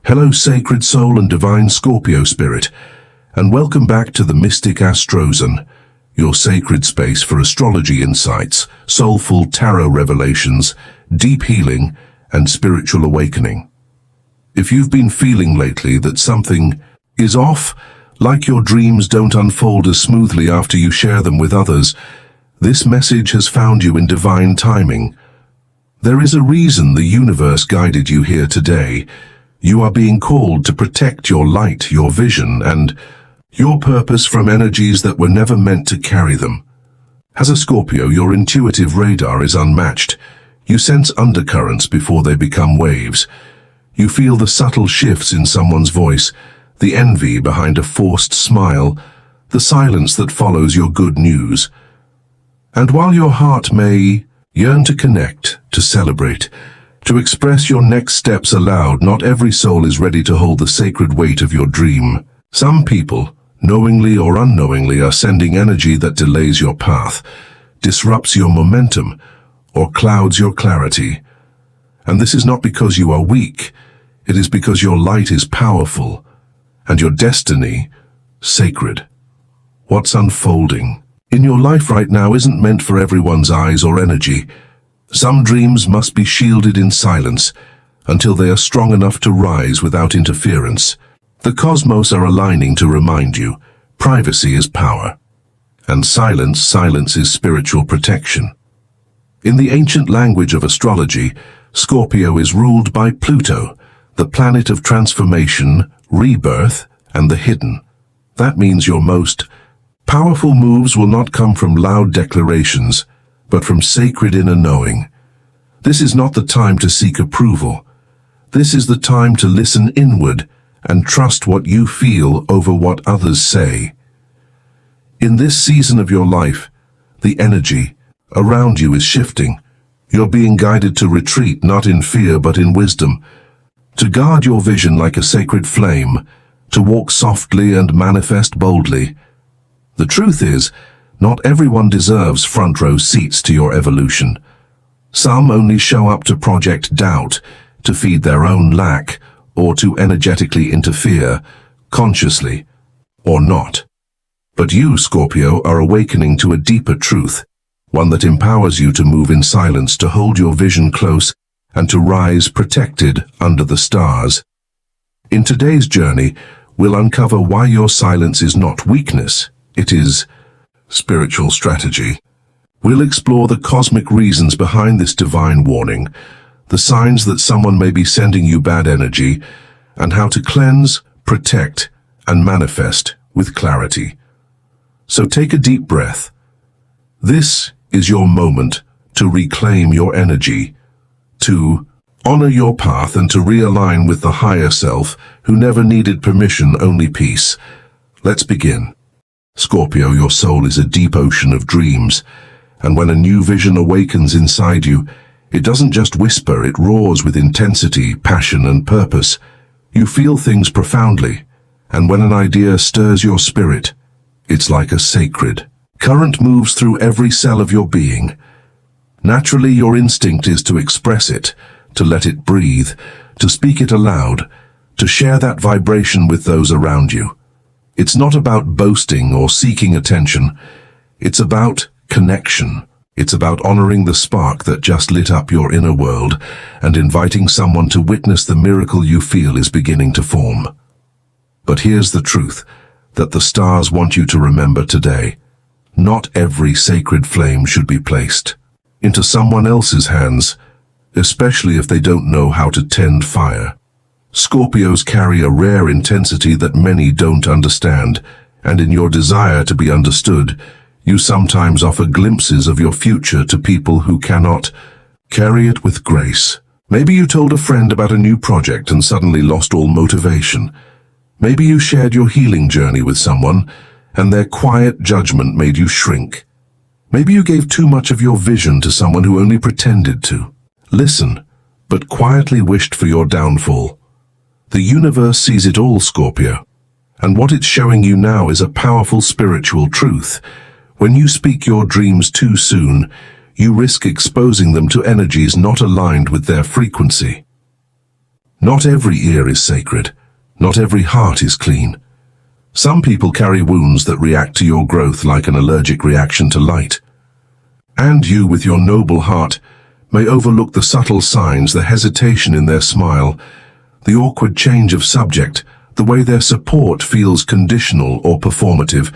Hello, sacred soul and divine Scorpio spirit, and welcome back to the mystic Astrozen, your sacred space for astrology insights, soulful tarot revelations, deep healing, and spiritual awakening. If you've been feeling lately that something is off, like your dreams don't unfold as smoothly after you share them with others, this message has found you in divine timing. There is a reason the universe guided you here today. You are being called to protect your light, your vision, and your purpose from energies that were never meant to carry them. As a Scorpio, your intuitive radar is unmatched. You sense undercurrents before they become waves. You feel the subtle shifts in someone's voice, the envy behind a forced smile, the silence that follows your good news. And while your heart may yearn to connect, to celebrate, to express your next steps aloud, not every soul is ready to hold the sacred weight of your dream. Some people, knowingly or unknowingly, are sending energy that delays your path, disrupts your momentum, or clouds your clarity. And this is not because you are weak. It is because your light is powerful, and your destiny sacred. What's unfolding in your life right now isn't meant for everyone's eyes or energy. Some dreams must be shielded in silence until they are strong enough to rise without interference. The cosmos are aligning to remind you, privacy is power, and silence is spiritual protection. In the ancient language of astrology, Scorpio is ruled by Pluto, the planet of transformation, rebirth, and the hidden. That means your most powerful moves will not come from loud declarations, but from sacred inner knowing. This is not the time to seek approval. This is the time to listen inward and trust what you feel over what others say. In this season of your life, the energy around you is shifting. You're being guided to retreat, not in fear but in wisdom, to guard your vision like a sacred flame, to walk softly and manifest boldly. The truth is, not everyone deserves front row seats to your evolution. Some only show up to project doubt, to feed their own lack, or to energetically interfere, consciously or not. But you, Scorpio, are awakening to a deeper truth, one that empowers you to move in silence, to hold your vision close, and to rise protected under the stars. In today's journey, we'll uncover why your silence is not weakness, it is spiritual strategy. We'll explore the cosmic reasons behind this divine warning, the signs that someone may be sending you bad energy, and how to cleanse, protect, and manifest with clarity. So take a deep breath. This is your moment to reclaim your energy, to honor your path, and to realign with the higher self who never needed permission, only peace. Let's begin. Scorpio, your soul is a deep ocean of dreams, and when a new vision awakens inside you, it doesn't just whisper, it roars with intensity, passion, and purpose. You feel things profoundly, and when an idea stirs your spirit, it's like a sacred current moves through every cell of your being. Naturally, your instinct is to express it, to let it breathe, to speak it aloud, to share that vibration with those around you. It's not about boasting or seeking attention. It's about connection. It's about honoring the spark that just lit up your inner world and inviting someone to witness the miracle you feel is beginning to form. But here's the truth that the stars want you to remember today. Not every sacred flame should be placed into someone else's hands, especially if they don't know how to tend fire. Scorpios carry a rare intensity that many don't understand, and in your desire to be understood, you sometimes offer glimpses of your future to people who cannot carry it with grace. Maybe you told a friend about a new project and suddenly lost all motivation. Maybe you shared your healing journey with someone, and their quiet judgment made you shrink. Maybe you gave too much of your vision to someone who only pretended to listen, but quietly wished for your downfall. The universe sees it all, Scorpio, and what it's showing you now is a powerful spiritual truth. When you speak your dreams too soon, you risk exposing them to energies not aligned with their frequency. Not every ear is sacred. Not every heart is clean. Some people carry wounds that react to your growth like an allergic reaction to light. And you, with your noble heart, may overlook the subtle signs, the hesitation in their smile, the awkward change of subject, the way their support feels conditional or performative,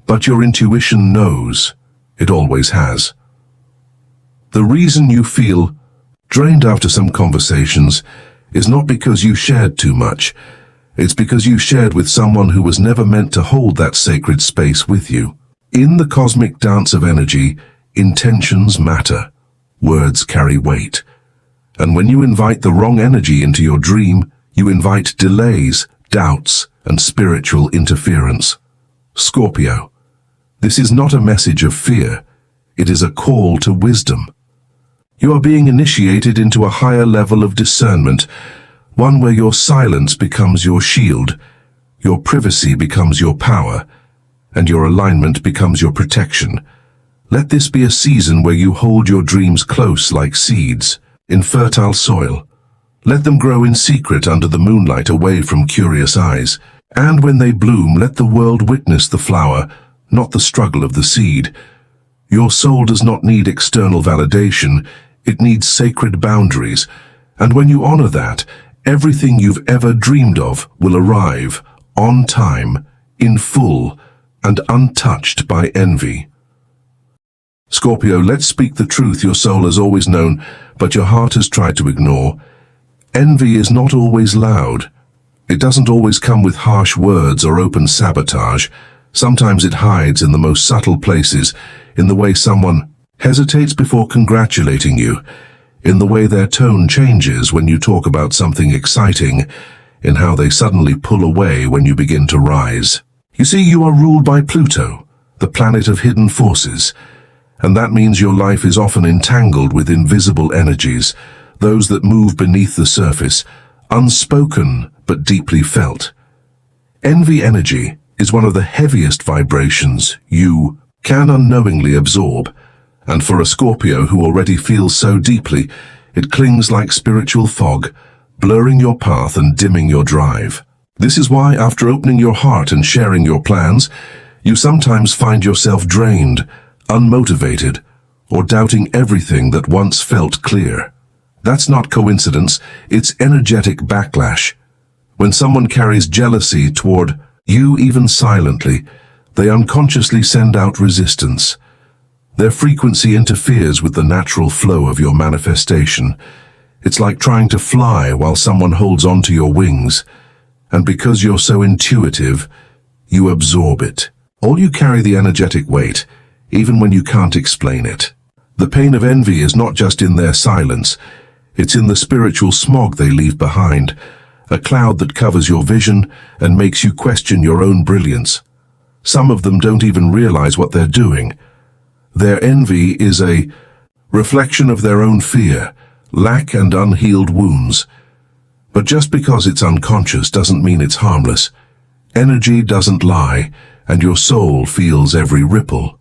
but your intuition knows. It always has. The reason you feel drained after some conversations is not because you shared too much. It's because you shared with someone who was never meant to hold that sacred space with you. In the cosmic dance of energy, intentions matter. Words carry weight. And when you invite the wrong energy into your dream, you invite delays, doubts, and spiritual interference. Scorpio, this is not a message of fear. It is a call to wisdom. You are being initiated into a higher level of discernment, one where your silence becomes your shield, your privacy becomes your power, and your alignment becomes your protection. Let this be a season where you hold your dreams close like seeds, in fertile soil. Let them grow in secret under the moonlight away from curious eyes. And when they bloom, let the world witness the flower, not the struggle of the seed. Your soul does not need external validation. It needs sacred boundaries. And when you honor that, everything you've ever dreamed of will arrive, on time, in full, and untouched by envy. Scorpio, let's speak the truth your soul has always known, but your heart has tried to ignore. Envy is not always loud. It doesn't always come with harsh words or open sabotage. Sometimes it hides in the most subtle places, in the way someone hesitates before congratulating you, in the way their tone changes when you talk about something exciting, in how they suddenly pull away when you begin to rise. You see, you are ruled by Pluto, the planet of hidden forces, and that means your life is often entangled with invisible energies, those that move beneath the surface, unspoken but deeply felt. Envy energy is one of the heaviest vibrations you can unknowingly absorb, and for a Scorpio who already feels so deeply, it clings like spiritual fog, blurring your path and dimming your drive. This is why, after opening your heart and sharing your plans, you sometimes find yourself drained, unmotivated, or doubting everything that once felt clear. That's not coincidence, it's energetic backlash. When someone carries jealousy toward you, even silently, they unconsciously send out resistance. Their frequency interferes with the natural flow of your manifestation. It's like trying to fly while someone holds onto your wings. And because you're so intuitive, you absorb it. All you carry the energetic weight, even when you can't explain it. The pain of envy is not just in their silence. It's in the spiritual smog they leave behind, a cloud that covers your vision and makes you question your own brilliance. Some of them don't even realize what they're doing. Their envy is a reflection of their own fear, lack and unhealed wounds. But just because it's unconscious doesn't mean it's harmless. Energy doesn't lie, and your soul feels every ripple.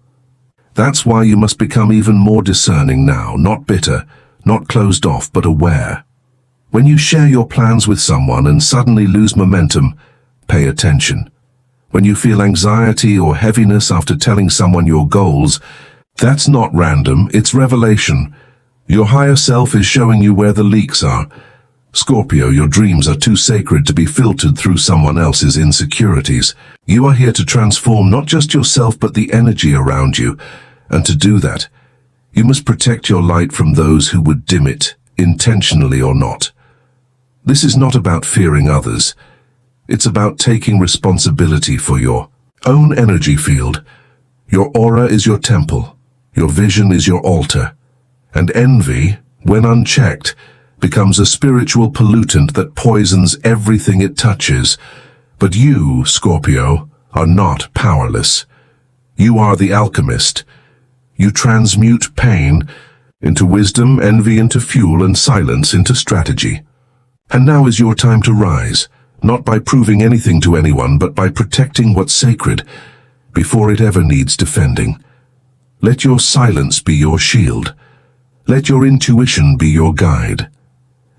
That's why you must become even more discerning now, not bitter, not closed off, but aware. When you share your plans with someone and suddenly lose momentum, pay attention. When you feel anxiety or heaviness after telling someone your goals, that's not random, it's revelation. Your higher self is showing you where the leaks are. Scorpio, your dreams are too sacred to be filtered through someone else's insecurities. You are here to transform not just yourself but the energy around you. And to do that, you must protect your light from those who would dim it, intentionally or not. This is not about fearing others. It's about taking responsibility for your own energy field. Your aura is your temple. Your vision is your altar. And envy, when unchecked, becomes a spiritual pollutant that poisons everything it touches. But you, Scorpio, are not powerless. You are the alchemist. You transmute pain into wisdom, envy into fuel, and silence into strategy. And now is your time to rise, not by proving anything to anyone, but by protecting what's sacred before it ever needs defending. Let your silence be your shield. Let your intuition be your guide.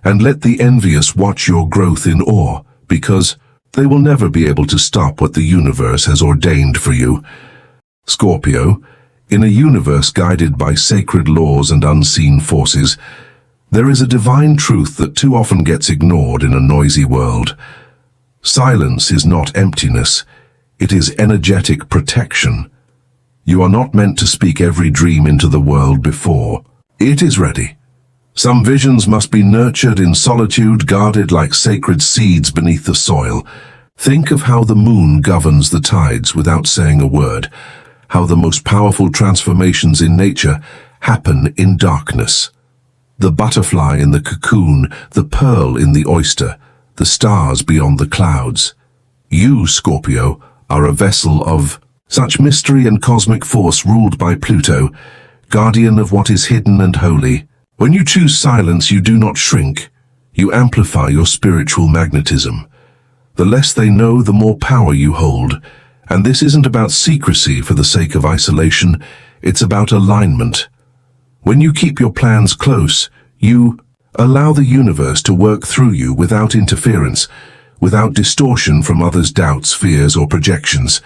And let the envious watch your growth in awe, because they will never be able to stop what the universe has ordained for you. Scorpio, in a universe guided by sacred laws and unseen forces, there is a divine truth that too often gets ignored in a noisy world. Silence is not emptiness, it is energetic protection. You are not meant to speak every dream into the world before it is ready. Some visions must be nurtured in solitude, guarded like sacred seeds beneath the soil. Think of how the moon governs the tides without saying a word, how the most powerful transformations in nature happen in darkness. The butterfly in the cocoon, the pearl in the oyster, the stars beyond the clouds. You, Scorpio, are a vessel of such mystery and cosmic force ruled by Pluto, guardian of what is hidden and holy. When you choose silence, you do not shrink. You amplify your spiritual magnetism. The less they know, the more power you hold. And this isn't about secrecy for the sake of isolation, it's about alignment. When you keep your plans close, you allow the universe to work through you without interference, without distortion from others' doubts, fears, or projections.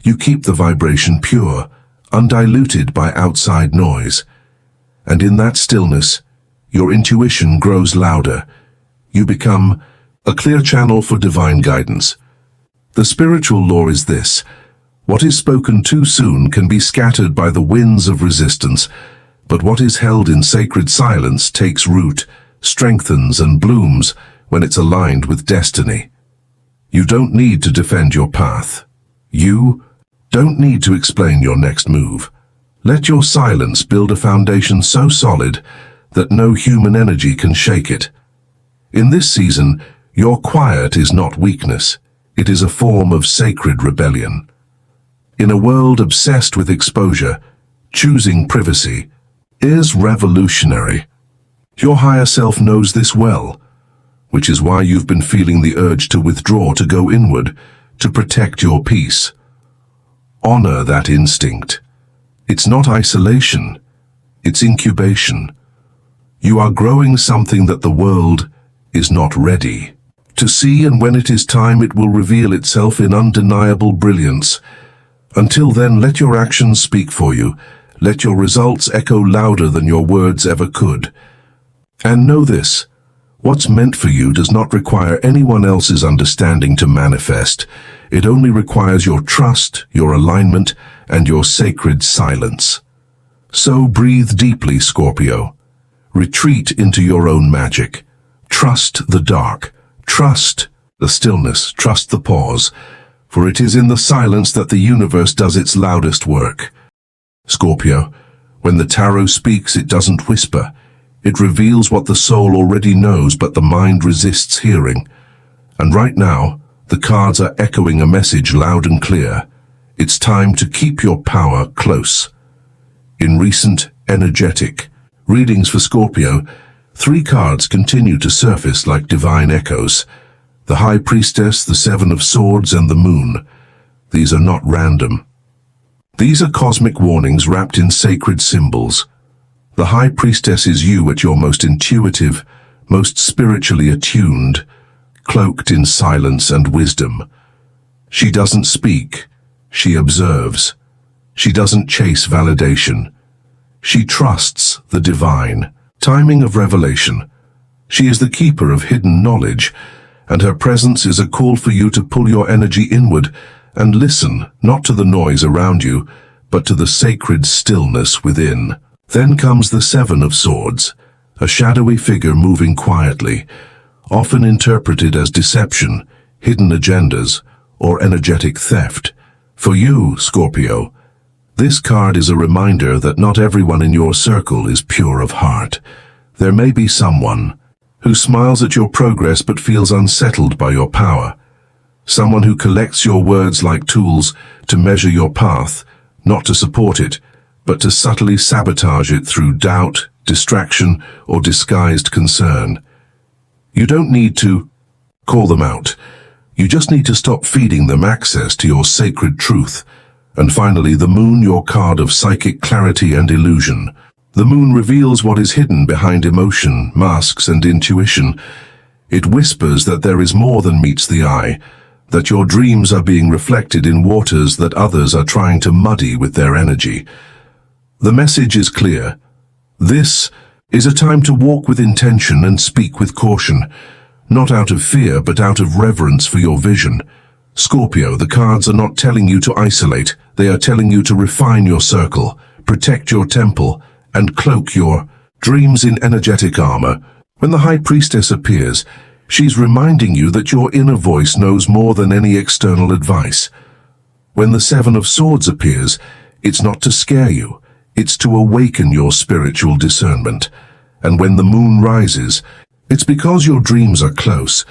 You keep the vibration pure, undiluted by outside noise. And in that stillness, your intuition grows louder. You become a clear channel for divine guidance. The spiritual law is this: what is spoken too soon can be scattered by the winds of resistance, but what is held in sacred silence takes root, strengthens and blooms when it's aligned with destiny. You don't need to defend your path. You don't need to explain your next move. Let your silence build a foundation so solid that no human energy can shake it. In this season, your quiet is not weakness. It is a form of sacred rebellion. In a world obsessed with exposure, choosing privacy is revolutionary. Your higher self knows this well, which is why you've been feeling the urge to withdraw, to go inward, to protect your peace. Honor that instinct. It's not isolation, it's incubation. You are growing something that the world is not ready to see, and when it is time, it will reveal itself in undeniable brilliance. Until then, let your actions speak for you. Let your results echo louder than your words ever could. And know this: what's meant for you does not require anyone else's understanding to manifest. It only requires your trust, your alignment, and your sacred silence. So breathe deeply, Scorpio. Retreat into your own magic. Trust the dark. Trust the stillness. Trust the pause. For it is in the silence that the universe does its loudest work. Scorpio, when the tarot speaks, it doesn't whisper. It reveals what the soul already knows, but the mind resists hearing. And right now, the cards are echoing a message loud and clear. It's time to keep your power close. In recent, energetic readings for Scorpio, 3 cards continue to surface like divine echoes: the High Priestess, the Seven of Swords, and the Moon. These are not random. These are cosmic warnings wrapped in sacred symbols. The High Priestess is you at your most intuitive, most spiritually attuned, cloaked in silence and wisdom. She doesn't speak, she observes. She doesn't chase validation. She trusts the divine timing of revelation. She is the keeper of hidden knowledge, and her presence is a call for you to pull your energy inward and listen, not to the noise around you, but to the sacred stillness within. Then comes the Seven of Swords, a shadowy figure moving quietly, often interpreted as deception, hidden agendas, or energetic theft. For you, Scorpio, this card is a reminder that not everyone in your circle is pure of heart. There may be someone who smiles at your progress but feels unsettled by your power. Someone who collects your words like tools to measure your path, not to support it, but to subtly sabotage it through doubt, distraction, or disguised concern. You don't need to call them out. You just need to stop feeding them access to your sacred truth. And finally, the Moon, your card of psychic clarity and illusion. The moon reveals what is hidden behind emotion, masks, and intuition. It whispers that there is more than meets the eye, that your dreams are being reflected in waters that others are trying to muddy with their energy. The message is clear. This is a time to walk with intention and speak with caution, not out of fear but out of reverence for your vision. Scorpio, the cards are not telling you to isolate, they are telling you to refine your circle, protect your temple, and cloak your dreams in energetic armor. When the High Priestess appears, she's reminding you that your inner voice knows more than any external advice. When the Seven of Swords appears, it's not to scare you, it's to awaken your spiritual discernment. And when the moon rises, it's because your dreams are close,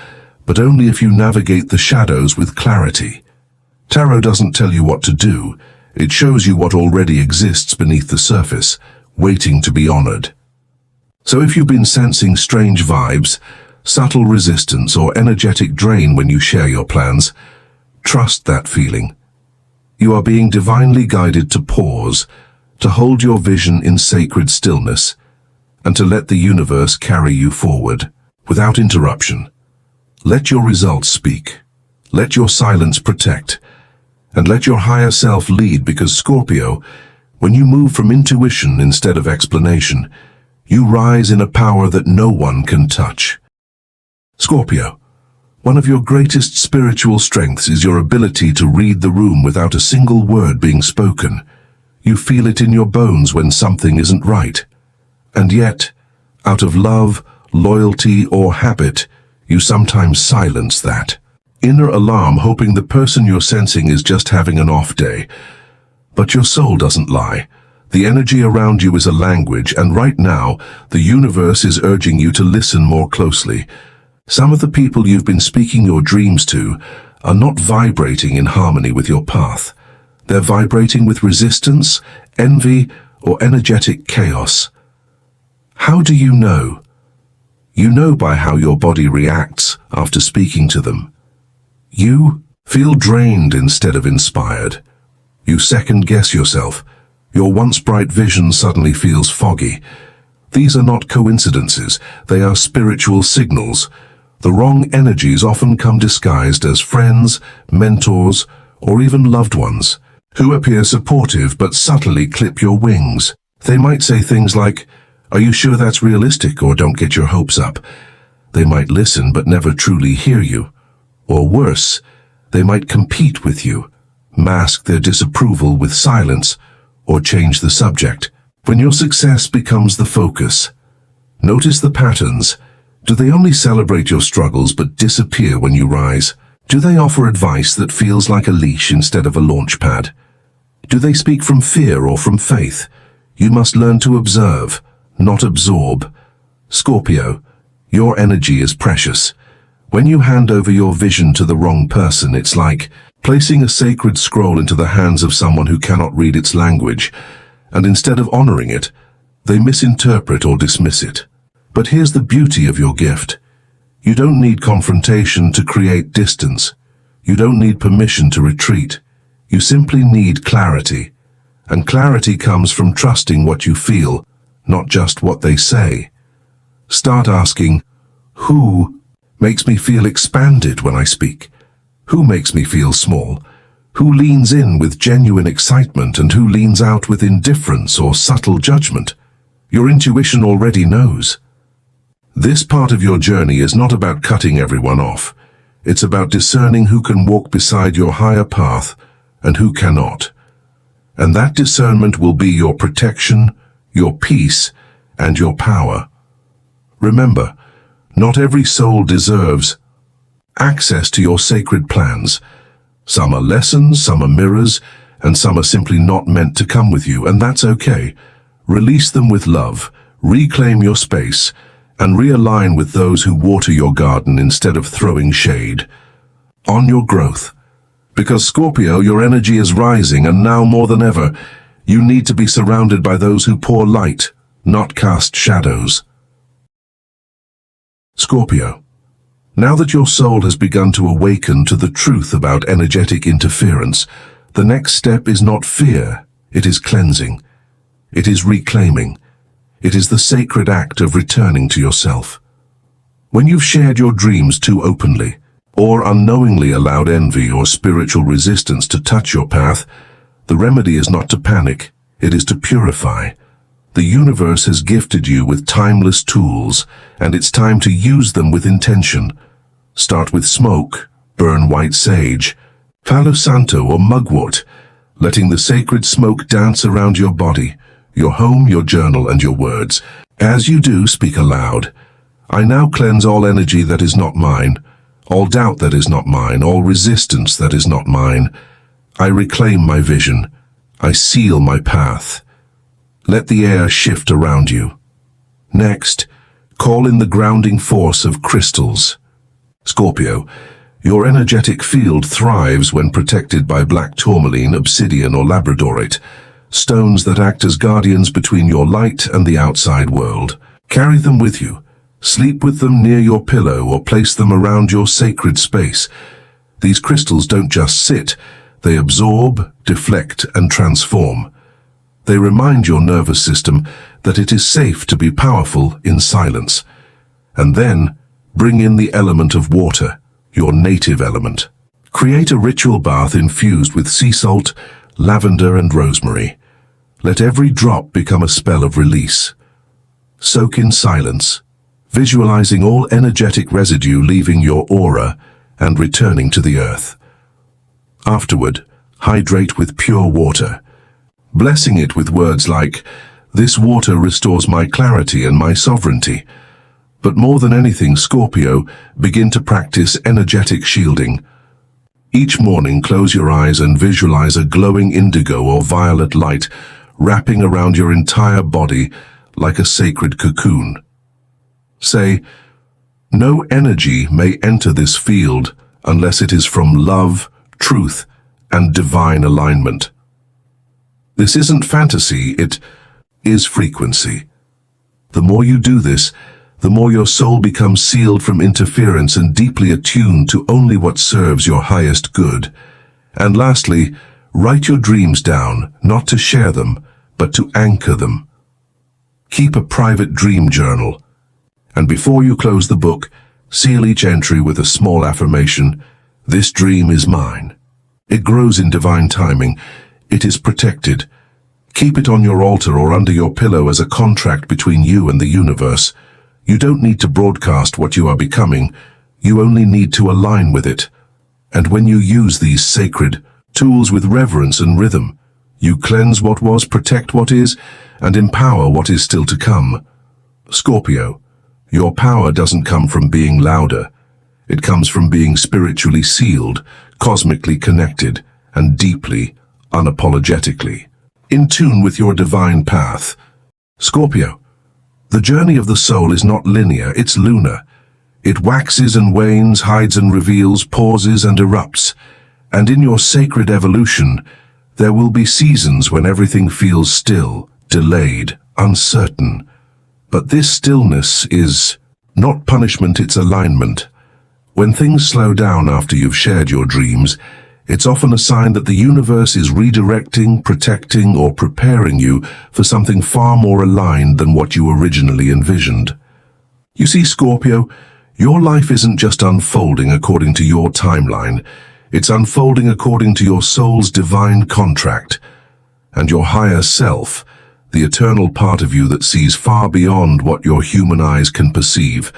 but only if you navigate the shadows with clarity. Tarot doesn't tell you what to do, it shows you what already exists beneath the surface, waiting to be honored. So if you've been sensing strange vibes, subtle resistance, or energetic drain when you share your plans, trust that feeling. You are being divinely guided to pause, to hold your vision in sacred stillness, and to let the universe carry you forward, without interruption. Let your results speak. Let your silence protect. And let your higher self lead, because Scorpio, when you move from intuition instead of explanation, you rise in a power that no one can touch. Scorpio, one of your greatest spiritual strengths is your ability to read the room without a single word being spoken. You feel it in your bones when something isn't right. And yet, out of love, loyalty, or habit, you sometimes silence that inner alarm, hoping the person you're sensing is just having an off day. But your soul doesn't lie. The energy around you is a language, and right now, the universe is urging you to listen more closely. Some of the people you've been speaking your dreams to are not vibrating in harmony with your path. They're vibrating with resistance, envy, or energetic chaos. How do you know? You know by how your body reacts after speaking to them. You feel drained instead of inspired. You second-guess yourself. Your once bright vision suddenly feels foggy. These are not coincidences, they are spiritual signals. The wrong energies often come disguised as friends, mentors, or even loved ones, who appear supportive but subtly clip your wings. They might say things like, "Are you sure that's realistic?" or "Don't get your hopes up." They might listen but never truly hear you. Or worse, they might compete with you, mask their disapproval with silence, or change the subject. When your success becomes the focus, notice the patterns. Do they only celebrate your struggles but disappear when you rise? Do they offer advice that feels like a leash instead of a launch pad? Do they speak from fear or from faith? You must learn to observe, not absorb. Scorpio, your energy is precious. When you hand over your vision to the wrong person, it's like placing a sacred scroll into the hands of someone who cannot read its language, and instead of honoring it, they misinterpret or dismiss it. But here's the beauty of your gift. You don't need confrontation to create distance. You don't need permission to retreat. You simply need clarity. And clarity comes from trusting what you feel, not just what they say. Start asking, who makes me feel expanded when I speak? Who makes me feel small? Who leans in with genuine excitement and who leans out with indifference or subtle judgment? Your intuition already knows. This part of your journey is not about cutting everyone off. It's about discerning who can walk beside your higher path and who cannot. And that discernment will be your protection, your peace, and your power. Remember, not every soul deserves access to your sacred plans. Some are lessons, some are mirrors, and some are simply not meant to come with you, and that's okay. Release them with love, reclaim your space, and realign with those who water your garden instead of throwing shade. On your growth. Because Scorpio, your energy is rising, and now more than ever, you need to be surrounded by those who pour light, not cast shadows. Scorpio, now that your soul has begun to awaken to the truth about energetic interference, the next step is not fear, it is cleansing. It is reclaiming. It is the sacred act of returning to yourself. When you've shared your dreams too openly, or unknowingly allowed envy or spiritual resistance to touch your path, the remedy is not to panic, it is to purify. The universe has gifted you with timeless tools, and it's time to use them with intention. Start with smoke, burn white sage, Palo Santo or mugwort, letting the sacred smoke dance around your body, your home, your journal, and your words. As you do, speak aloud. I now cleanse all energy that is not mine, all doubt that is not mine, all resistance that is not mine. I reclaim my vision. I seal my path. Let the air shift around you. Next, call in the grounding force of crystals. Scorpio, your energetic field thrives when protected by black tourmaline, obsidian, or labradorite, stones that act as guardians between your light and the outside world. Carry them with you. Sleep with them near your pillow or place them around your sacred space. These crystals don't just sit, they absorb, deflect, and transform. They remind your nervous system that it is safe to be powerful in silence. And then, bring in the element of water, your native element. Create a ritual bath infused with sea salt, lavender, and rosemary. Let every drop become a spell of release. Soak in silence, visualizing all energetic residue leaving your aura and returning to the earth. Afterward, hydrate with pure water, blessing it with words like, "This water restores my clarity and my sovereignty." But more than anything, Scorpio, begin to practice energetic shielding. Each morning, close your eyes and visualize a glowing indigo or violet light wrapping around your entire body like a sacred cocoon. Say, "No energy may enter this field unless it is from love, truth, and divine alignment." This isn't fantasy, it is frequency. The more you do this, the more your soul becomes sealed from interference and deeply attuned to only what serves your highest good. And lastly, write your dreams down, not to share them, but to anchor them. Keep a private dream journal, and before you close the book, seal each entry with a small affirmation. This dream is mine. It grows in divine timing. It is protected. Keep it on your altar or under your pillow as a contract between you and the universe. You don't need to broadcast what you are becoming. You only need to align with it. And when you use these sacred tools with reverence and rhythm, you cleanse what was, protect what is, and empower what is still to come. Scorpio, your power doesn't come from being louder. It comes from being spiritually sealed, cosmically connected, and deeply, unapologetically in tune with your divine path. Scorpio, the journey of the soul is not linear, it's lunar. It waxes and wanes, hides and reveals, pauses and erupts. And in your sacred evolution, there will be seasons when everything feels still, delayed, uncertain. But this stillness is not punishment, it's alignment. When things slow down after you've shared your dreams, it's often a sign that the universe is redirecting, protecting, or preparing you for something far more aligned than what you originally envisioned. You see, Scorpio, your life isn't just unfolding according to your timeline. It's unfolding according to your soul's divine contract. And your higher self, the eternal part of you that sees far beyond what your human eyes can perceive,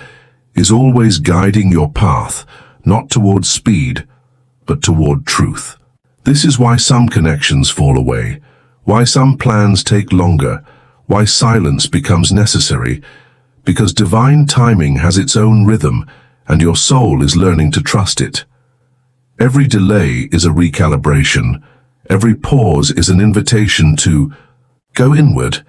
is always guiding your path, not toward speed, but toward truth. This is why some connections fall away, why some plans take longer, why silence becomes necessary, because divine timing has its own rhythm, and your soul is learning to trust it. Every delay is a recalibration. Every pause is an invitation to go inward.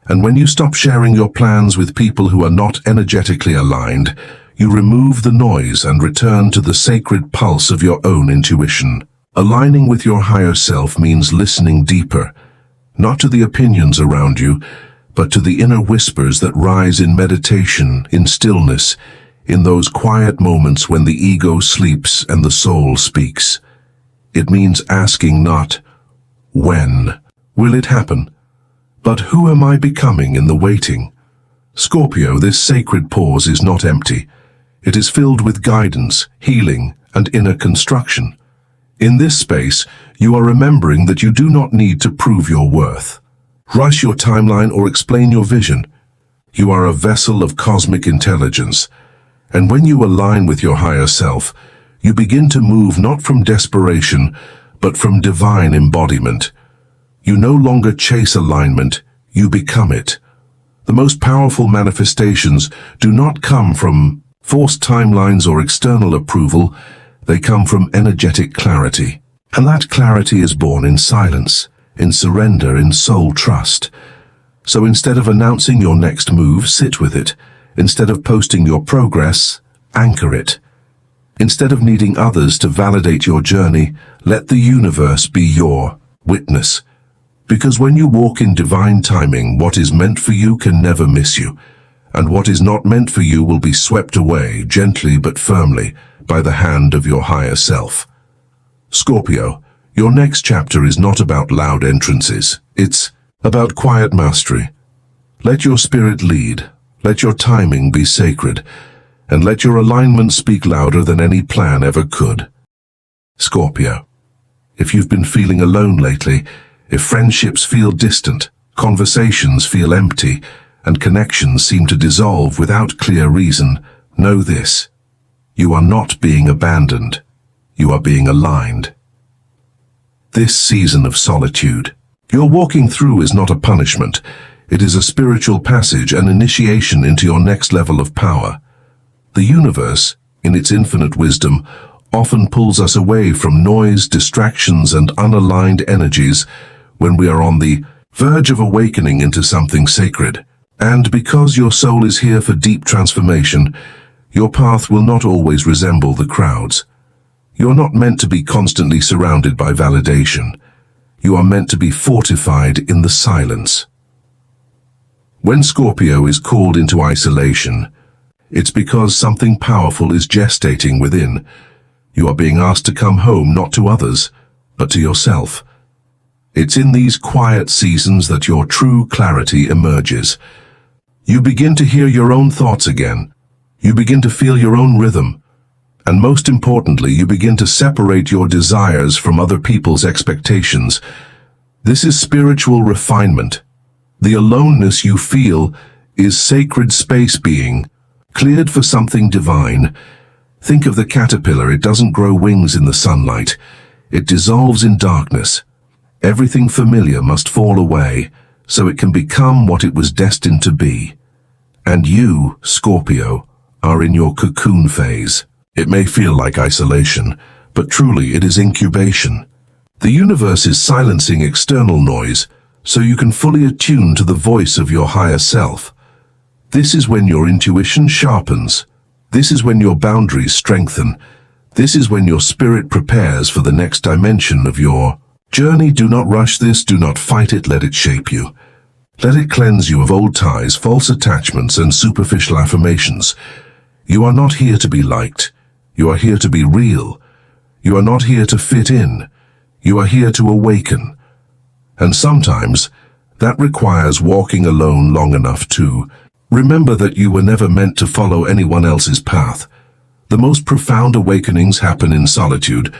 And when you stop sharing your plans with people who are not energetically aligned, you remove the noise and return to the sacred pulse of your own intuition. Aligning with your higher self means listening deeper, not to the opinions around you, but to the inner whispers that rise in meditation, in stillness, in those quiet moments when the ego sleeps and the soul speaks. It means asking not, "When will it happen?" But who am I becoming in the waiting? Scorpio, this sacred pause is not empty. It is filled with guidance, healing, and inner construction. In this space, you are remembering that you do not need to prove your worth, rush your timeline, or explain your vision. You are a vessel of cosmic intelligence, and when you align with your higher self, you begin to move not from desperation, but from divine embodiment. You no longer chase alignment, you become it. The most powerful manifestations do not come from forced timelines or external approval, they come from energetic clarity. And that clarity is born in silence, in surrender, in soul trust. So instead of announcing your next move, sit with it. Instead of posting your progress, anchor it. Instead of needing others to validate your journey, let the universe be your witness. Because when you walk in divine timing, what is meant for you can never miss you, and what is not meant for you will be swept away, gently but firmly, by the hand of your higher self. Scorpio, your next chapter is not about loud entrances. It's about quiet mastery. Let your spirit lead, let your timing be sacred, and let your alignment speak louder than any plan ever could. Scorpio, if you've been feeling alone lately, if friendships feel distant, conversations feel empty, and connections seem to dissolve without clear reason, know this: you are not being abandoned, you are being aligned. This season of solitude you're walking through is not a punishment, it is a spiritual passage, an initiation into your next level of power. The universe, in its infinite wisdom, often pulls us away from noise, distractions, and unaligned energies when we are on the verge of awakening into something sacred. And because your soul is here for deep transformation, your path will not always resemble the crowd's. You're not meant to be constantly surrounded by validation. You are meant to be fortified in the silence. When Scorpio is called into isolation, it's because something powerful is gestating within. You are being asked to come home not to others, but to yourself. It's in these quiet seasons that your true clarity emerges. You begin to hear your own thoughts again. You begin to feel your own rhythm. And most importantly, you begin to separate your desires from other people's expectations. This is spiritual refinement. The aloneness you feel is sacred space being cleared for something divine. Think of the caterpillar. It doesn't grow wings in the sunlight. It dissolves in darkness. Everything familiar must fall away, so it can become what it was destined to be. And you, Scorpio, are in your cocoon phase. It may feel like isolation, but truly it is incubation. The universe is silencing external noise, so you can fully attune to the voice of your higher self. This is when your intuition sharpens. This is when your boundaries strengthen. This is when your spirit prepares for the next dimension of your journey. Do not rush this, do not fight it, let it shape you. Let it cleanse you of old ties, false attachments, and superficial affirmations. You are not here to be liked. You are here to be real. You are not here to fit in. You are here to awaken. And sometimes that requires walking alone long enough to remember that you were never meant to follow anyone else's path. The most profound awakenings happen in solitude,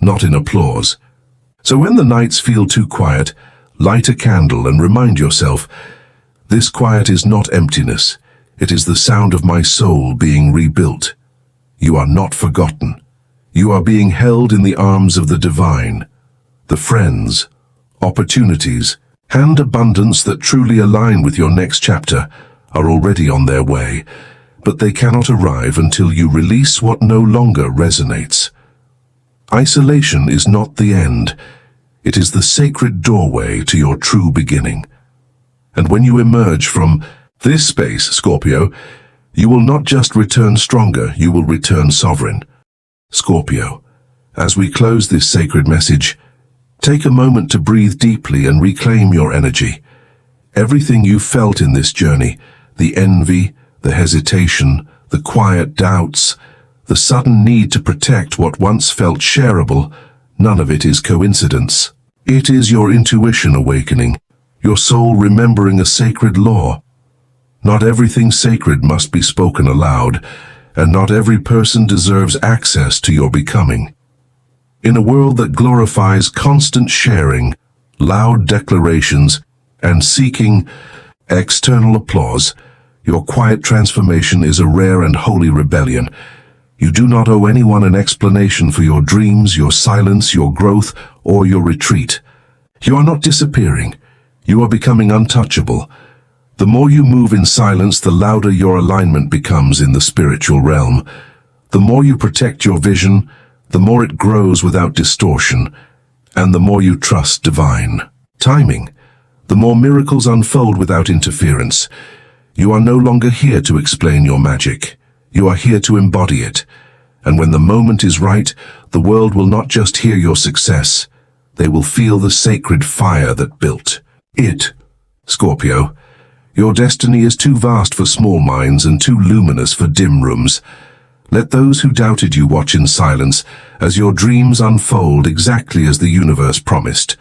not in applause. So when the nights feel too quiet, light a candle and remind yourself, this quiet is not emptiness. It is the sound of my soul being rebuilt. You are not forgotten. You are being held in the arms of the divine. The friends, opportunities, and abundance that truly align with your next chapter are already on their way, but they cannot arrive until you release what no longer resonates. Isolation is not the end. It is the sacred doorway to your true beginning. And when you emerge from this space, Scorpio, you will not just return stronger, you will return sovereign. Scorpio, as we close this sacred message, take a moment to breathe deeply and reclaim your energy. Everything you felt in this journey, the envy, the hesitation, the quiet doubts, the sudden need to protect what once felt shareable, none of it is coincidence. It is your intuition awakening, your soul remembering a sacred law. Not everything sacred must be spoken aloud, and not every person deserves access to your becoming. In a world that glorifies constant sharing, loud declarations, and seeking external applause, your quiet transformation is a rare and holy rebellion. You do not owe anyone an explanation for your dreams, your silence, your growth, or your retreat. You are not disappearing. You are becoming untouchable. The more you move in silence, the louder your alignment becomes in the spiritual realm. The more you protect your vision, the more it grows without distortion, and the more you trust divine timing, the more miracles unfold without interference. You are no longer here to explain your magic. You are here to embody it. And when the moment is right, the world will not just hear your success. They will feel the sacred fire that built it. Scorpio, your destiny is too vast for small minds and too luminous for dim rooms. Let those who doubted you watch in silence as your dreams unfold exactly as the universe promised.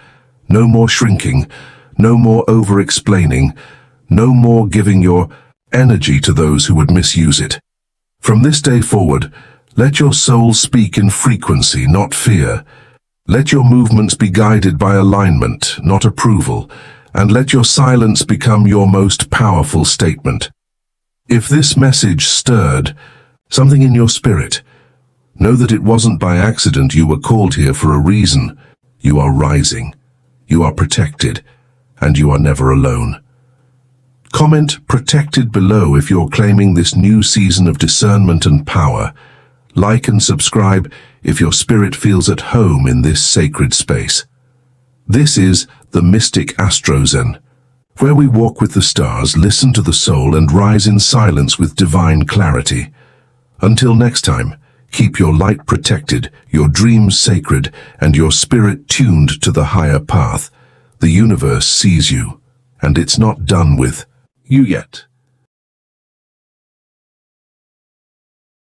No more shrinking, no more over-explaining, no more giving your energy to those who would misuse it. From this day forward, let your soul speak in frequency, not fear. Let your movements be guided by alignment, not approval, and let your silence become your most powerful statement. If this message stirred something in your spirit, know that it wasn't by accident. You were called here for a reason. You are rising, you are protected, and you are never alone. Comment "protected" below if you're claiming this new season of discernment and power. Like and subscribe if your spirit feels at home in this sacred space. This is the Mystic Astrozen, where we walk with the stars, listen to the soul, and rise in silence with divine clarity. Until next time, keep your light protected, your dreams sacred, and your spirit tuned to the higher path. The universe sees you, and it's not done with you yet.